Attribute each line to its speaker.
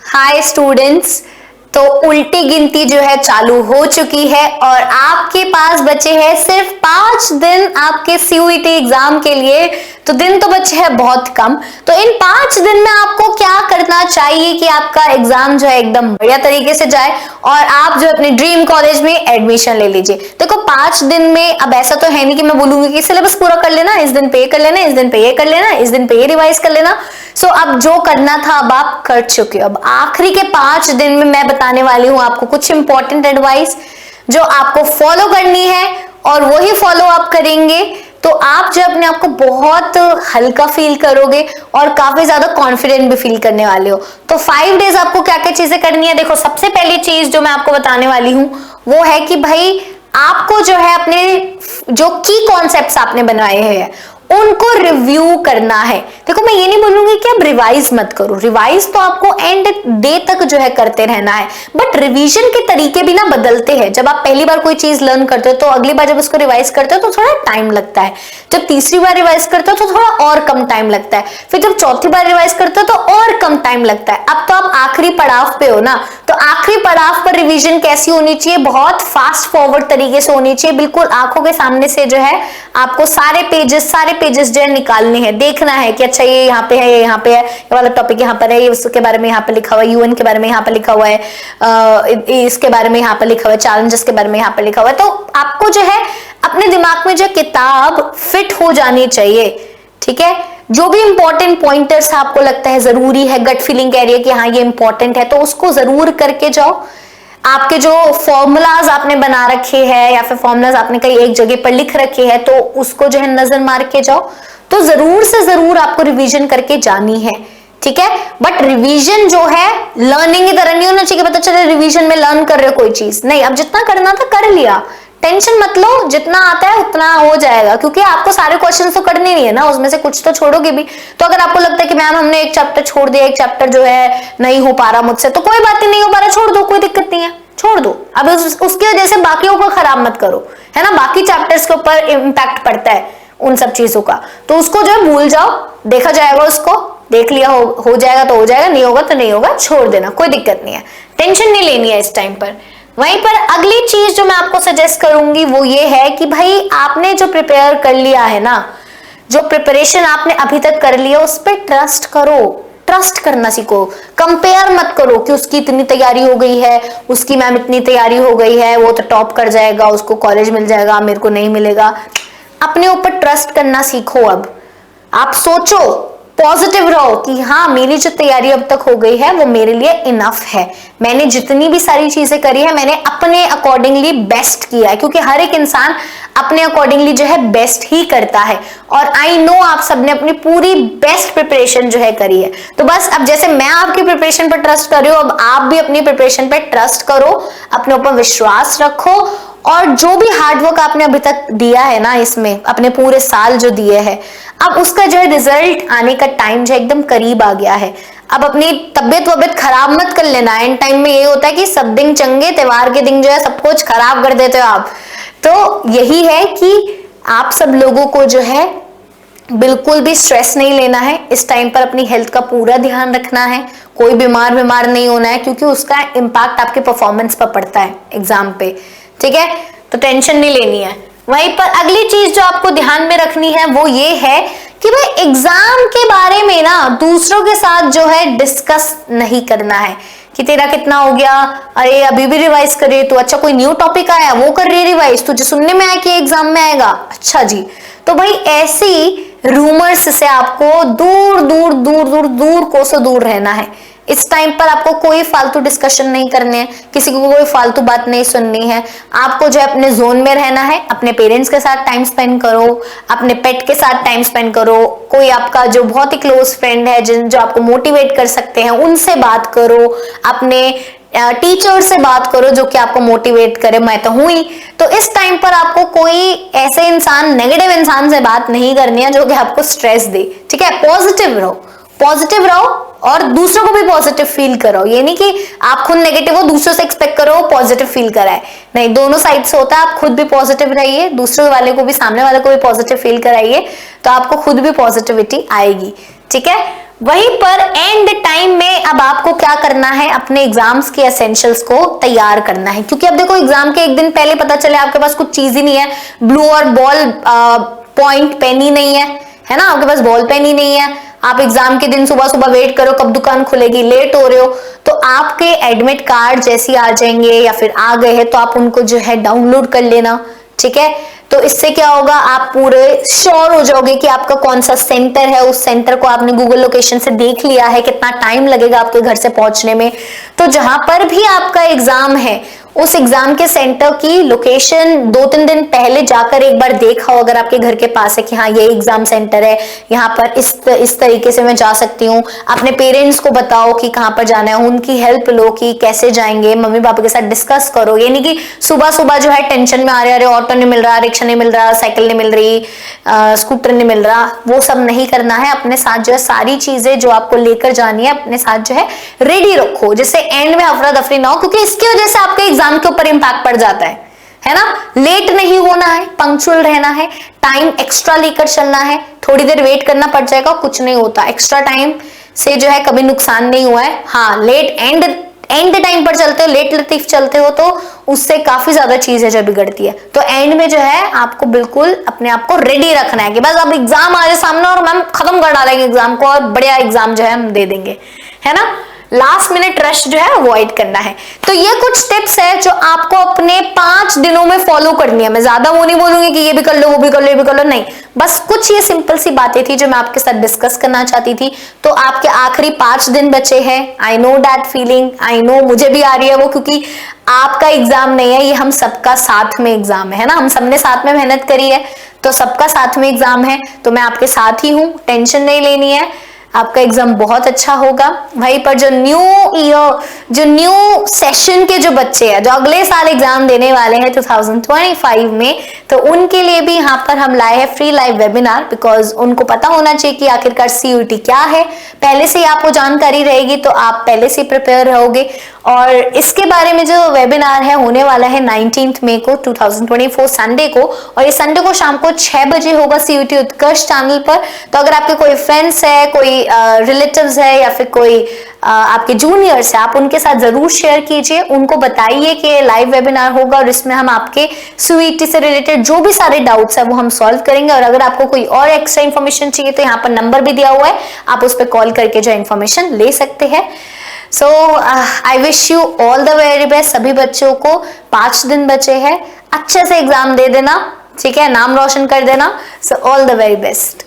Speaker 1: Hi students. तो उल्टी गिनती जो है चालू हो चुकी है और आपके पास बचे हैं सिर्फ 5 दिन आपके सीयूईटी एग्जाम के लिए। तो दिन तो बचे हैं बहुत कम। तो इन 5 दिन में आपको क्या करना चाहिए कि आपका एग्जाम जो है एकदम बढ़िया तरीके से जाए और आप जो अपने ड्रीम कॉलेज में एडमिशन ले लीजिए। देखो 5 दिन में अब ऐसा तो है नहीं कि मैं बोलूंगी कि सिलेबस पूरा कर लेना, इस दिन पे ये कर लेना, इस दिन पे ये कर लेना, इस दिन पे ये रिवाइज कर लेना। सो अब जो करना था अब आप कर चुके हो। अब आखिरी के 5 दिन में मैं बताने वाली हूं आपको कुछ इंपॉर्टेंट एडवाइस जो आपको फॉलो करनी है और वही फॉलो आप करेंगे तो आप जो अपने आप को बहुत हल्का फील करोगे और काफी ज्यादा कॉन्फिडेंट भी फील करने वाले हो। तो 5 डेज आपको क्या क्या चीजें करनी है। देखो सबसे पहली चीज जो मैं आपको बताने वाली हूं वो है कि भाई आपको जो है अपने जो की कॉन्सेप्ट्स आपने बनाए हैं उनको रिव्यू करना है। देखो मैं ये नहीं बोलूंगी कि आप रिवाइज मत करो, रिवाइज तो आपको एंड डे तक जो है करते रहना है, बट रिवीजन के तरीके भी ना बदलते हैं। जब आप पहली बार कोई चीज लर्न करते हो तो अगली बार जब उसको रिवाइज करते हो तो थोड़ा टाइम लगता है, जब तीसरी बार रिवाइज करते हो तो थोड़ा और कम टाइम लगता है, फिर जब चौथी बार रिवाइज करते हो तो और कम टाइम लगता है। अब तो आप आखिरी पड़ाव पे हो ना, तो आखिरी पड़ाव पर रिवीजन कैसी होनी चाहिए, बहुत फास्ट फॉरवर्ड तरीके से होनी चाहिए। बिल्कुल आंखों के सामने से जो है आपको सारे पेजेस जो है निकालने हैं, देखना है कि अच्छा ये यहाँ पे है, ये यहाँ पे है, ये वाला टॉपिक यहाँ पर है, ये उसके बारे में यहाँ पे लिखा हुआ है, यूएन के बारे में यहाँ पे लिखा हुआ है, इसके बारे में यहाँ पे लिखा हुआ है, चैलेंजेस के बारे में यहाँ पे लिखा हुआ है। तो आपको जो है अपने दिमाग में जो किताब फिट हो जानी चाहिए, ठीक है। जो भी इंपॉर्टेंट पॉइंटर्स आपको लगता है जरूरी है, गट फीलिंग कह रही है कि हाँ ये इंपॉर्टेंट है, तो उसको जरूर करके जाओ। आपके जो फॉर्मूलाज आपने बना रखे हैं या फिर फॉर्मूलाज आपने कहीं एक जगह पर लिख रखे हैं तो उसको जो है नजर मार के जाओ। तो जरूर से जरूर आपको रिवीजन करके जानी है, ठीक है। बट रिवीजन जो है लर्निंग की तरह नहीं होना चाहिए कि पता चले रिवीजन में लर्न कर रहे हो कोई चीज नहीं। अब जितना करना था कर लिया, टेंशन मत लो, जितना आता है उतना हो जाएगा, क्योंकि आपको सारे क्वेश्चन तो करने नहीं है ना, उसमें से कुछ तो छोड़ोगे भी। तो अगर आपको लगता है कि मैम हमने एक चैप्टर छोड़ दिया, एक चैप्टर जो है नहीं हो पा रहा मुझसे, तो कोई बात नहीं हो पा रहा, छोड़ दो, कोई दिक्कत नहीं है, छोड़ दो। अब उसकी वजह से बाकियों को खराब मत करो, है ना। बाकी चैप्टर्स के ऊपर इम्पैक्ट पड़ता है उन सब चीजों का, तो उसको जो है भूल जाओ, देखा जाएगा, उसको देख लिया, हो जाएगा तो हो जाएगा, नहीं होगा तो नहीं होगा, छोड़ देना, कोई दिक्कत नहीं है, टेंशन नहीं लेनी है इस टाइम पर। वहीं पर अगली चीज जो मैं आपको सजेस्ट करूंगी वो ये है कि भाई आपने जो प्रिपेयर कर लिया है ना, जो प्रिपरेशन आपने अभी तक कर लिया उस पर ट्रस्ट करो, ट्रस्ट करना सीखो। कंपेयर मत करो कि उसकी इतनी तैयारी हो गई है, उसकी मैम इतनी तैयारी हो गई है, वो तो टॉप कर जाएगा, उसको कॉलेज मिल जाएगा, मेरे को नहीं मिलेगा। अपने ऊपर ट्रस्ट करना सीखो। अब आप सोचो, पॉजिटिव रहो कि हाँ मेरी जो तैयारी अब तक हो गई है वो मेरे लिए इनफ है, मैंने जितनी भी सारी चीजें करी है मैंने अपने अकॉर्डिंगली बेस्ट किया है, क्योंकि हर एक इंसान अपने अकॉर्डिंगली जो है बेस्ट ही करता है। और आई नो आप सबने अपनी पूरी बेस्ट प्रिपरेशन जो है करी है। तो बस अब जैसे मैं आपकी प्रिपरेशन पर ट्रस्ट कर रही हूँ, अब आप भी अपनी प्रिपरेशन पर ट्रस्ट करो, अपने ऊपर विश्वास रखो और जो भी हार्डवर्क आपने अभी तक दिया है ना, इसमें अपने पूरे साल जो दिए हैं, अब उसका जो है रिजल्ट आने का टाइम जो एकदम करीब आ गया है। अब अपनी तबियत खराब मत कर लेना। एंड टाइम में ये होता है कि सब दिन चंगे, त्योहार के दिन जो है सब कुछ खराब कर देते हो आप। तो यही है कि आप सब लोगों को जो है बिल्कुल भी स्ट्रेस नहीं लेना है, इस टाइम पर अपनी हेल्थ का पूरा ध्यान रखना है, कोई बीमार नहीं होना है, क्योंकि उसका इम्पैक्ट आपके परफॉर्मेंस पर पड़ता है एग्जाम पे, ठीक है। तो टेंशन नहीं लेनी है। वहीं पर अगली चीज जो आपको ध्यान में रखनी है वो ये है कि भाई एग्जाम के बारे में ना दूसरों के साथ जो है डिस्कस नहीं करना है कि तेरा कितना हो गया, अरे अभी भी रिवाइज करे तो, अच्छा कोई न्यू टॉपिक आया वो कर रही रिवाइज, तुझे सुनने में आया कि एग्जाम में आएगा, अच्छा जी। तो भाई ऐसी रूमर्स से आपको दूर दूर दूर दूर दूर कोसों दूर रहना है। इस टाइम पर आपको कोई फालतू डिस्कशन नहीं करने हैं, किसी को कोई फालतू बात नहीं सुननी है। आपको जो है अपने जोन में रहना है, अपने पेरेंट्स के साथ टाइम स्पेंड करो, अपने पेट के साथ टाइम स्पेंड करो, कोई आपका जो बहुत ही क्लोज फ्रेंड है जो आपको मोटिवेट कर सकते हैं उनसे बात करो, अपने टीचर से बात करो जो कि आपको मोटिवेट करे, मैं तो हूं ही। तो इस टाइम पर आपको कोई ऐसे इंसान, नेगेटिव इंसान से बात नहीं करनी है जो कि आपको स्ट्रेस दे, ठीक है। पॉजिटिव रहो और दूसरों को भी पॉजिटिव फील करो। ये नहीं कि आप खुद नेगेटिव हो दूसरों से एक्सपेक्ट करो पॉजिटिव फील कराए, नहीं, दोनों साइड से होता है। आप खुद भी पॉजिटिव रहिए, दूसरे वाले को भी, सामने वाले को भी पॉजिटिव फील कराइए, तो आपको खुद भी पॉजिटिविटी आएगी, ठीक है। वहीं पर एंड टाइम में अब आप आपको क्या करना है, अपने एग्जाम्स के एसेंशियल्स को तैयार करना है, क्योंकि अब देखो एग्जाम के एक दिन पहले पता चले आपके पास कुछ चीज ही नहीं है, ब्लू और बॉल पॉइंट पेन ही नहीं है ना, आपके पास बॉल पेन ही नहीं है, आप एग्जाम के दिन सुबह सुबह वेट करो कब दुकान खुलेगी, लेट हो रहे हो, तो आपके एडमिट कार्ड जैसे आ जाएंगे या फिर आ गए हैं तो आप उनको जो है डाउनलोड कर लेना, ठीक है। तो इससे क्या होगा, आप पूरे श्योर हो जाओगे कि आपका कौन सा सेंटर है, उस सेंटर को आपने गूगल लोकेशन से देख लिया है, कितना टाइम लगेगा आपके घर से पहुंचने में। तो जहां पर भी आपका एग्जाम है उस एग्जाम के सेंटर की लोकेशन 2-3 दिन पहले जाकर एक बार देखा हो, अगर आपके घर के पास है कि हाँ ये एग्जाम सेंटर है, यहाँ पर इस तरीके से मैं जा सकती हूँ। अपने पेरेंट्स को बताओ कि कहाँ पर जाना है, उनकी हेल्प लो कि कैसे जाएंगे, मम्मी पापा के साथ डिस्कस करो। ये नहीं कि सुबह सुबह जो है टेंशन में आ रहे, अरे ऑटो नहीं मिल रहा, रिक्शा नहीं मिल रहा, साइकिल नहीं मिल रही, स्कूटर नहीं मिल रहा, वो सब नहीं करना है। अपने साथ जो है सारी चीजें जो आपको लेकर जानी है अपने साथ जो है रेडी रखो, जिससे एंड में अफरा दफरी ना हो, क्योंकि इसकी वजह से आपके एग्जाम के ऊपर इंपैक्ट पड़ जाता है ना। लेट नहीं होना है, पंक्चुअल रहना है, टाइम एक्स्ट्रा लेकर चलना है, थोड़ी देर वेट करना पड़ जाएगा, कुछ नहीं होता, एक्स्ट्रा टाइम से जो है कभी नुकसान नहीं हुआ है। हाँ, लेट एंड टाइम पर चलते हो, लेट लतीफ चलते हो तो उससे काफी ज्यादा चीजें जो बिगड़ती है। तो एंड में जो है आपको बिल्कुल अपने आप को रेडी रखना है कि बस अब एग्जाम आ जाए सामने और मैम खत्म कर डालेंगे एग्जाम को और बढ़िया एग्जाम जो है हम दे देंगे, है ना। लास्ट मिनट रश जो है अवॉइड करना है। तो ये कुछ टिप्स है जो आपको अपने 5 दिनों में फॉलो करनी है। मैं ज्यादा वो नहीं बोलूंगी कि ये भी कर लो, वो भी कर लो, ये भी कर लो, नहीं, बस कुछ ये सिंपल सी बातें थी जो मैं आपके साथ डिस्कस करना चाहती थी। तो आपके आखिरी 5 दिन बचे हैं। I know that feeling, I know, मुझे भी आ रही है वो, क्योंकि आपका एग्जाम नहीं है, ये हम सबका साथ में एग्जाम है ना, हम सबने साथ में मेहनत करी है, तो सबका साथ में एग्जाम है। तो मैं आपके साथ ही हूं, टेंशन नहीं लेनी है, आपका एग्जाम बहुत अच्छा होगा भाई। पर जो न्यू सेशन के जो बच्चे हैं जो अगले साल एग्जाम देने वाले हैं 2025 में, तो उनके लिए भी यहाँ पर हम लाए हैं फ्री लाइव वेबिनार, बिकॉज उनको पता होना चाहिए कि आखिरकार CUET क्या है। पहले से ही आपको जानकारी रहेगी तो आप पहले से प्रिपेयर रहोगे। और इसके बारे में जो वेबिनार है होने वाला है 19 मई को 2024 संडे को, और ये संडे को शाम को 6 बजे होगा CUET उत्कर्ष चैनल पर। तो अगर आपके कोई फ्रेंड्स है, कोई रिलेटिव्स है या फिर कोई आपके जूनियर्स है, आप उनके साथ जरूर शेयर कीजिए, उनको बताइए कि लाइव वेबिनार होगा और इसमें हम आपके CUET से रिलेटेड जो भी सारे डाउट्स है वो हम सॉल्व करेंगे। और अगर आपको कोई और एक्स्ट्रा इन्फॉर्मेशन चाहिए तो यहाँ पर नंबर भी दिया हुआ है, आप उस पर कॉल करके जो इन्फॉर्मेशन ले सकते हैं। So I wish you all the very best. सभी बच्चों को 5 दिन बचे हैं, अच्छे से एग्जाम दे देना, ठीक है, नाम रोशन कर देना। So all the very best.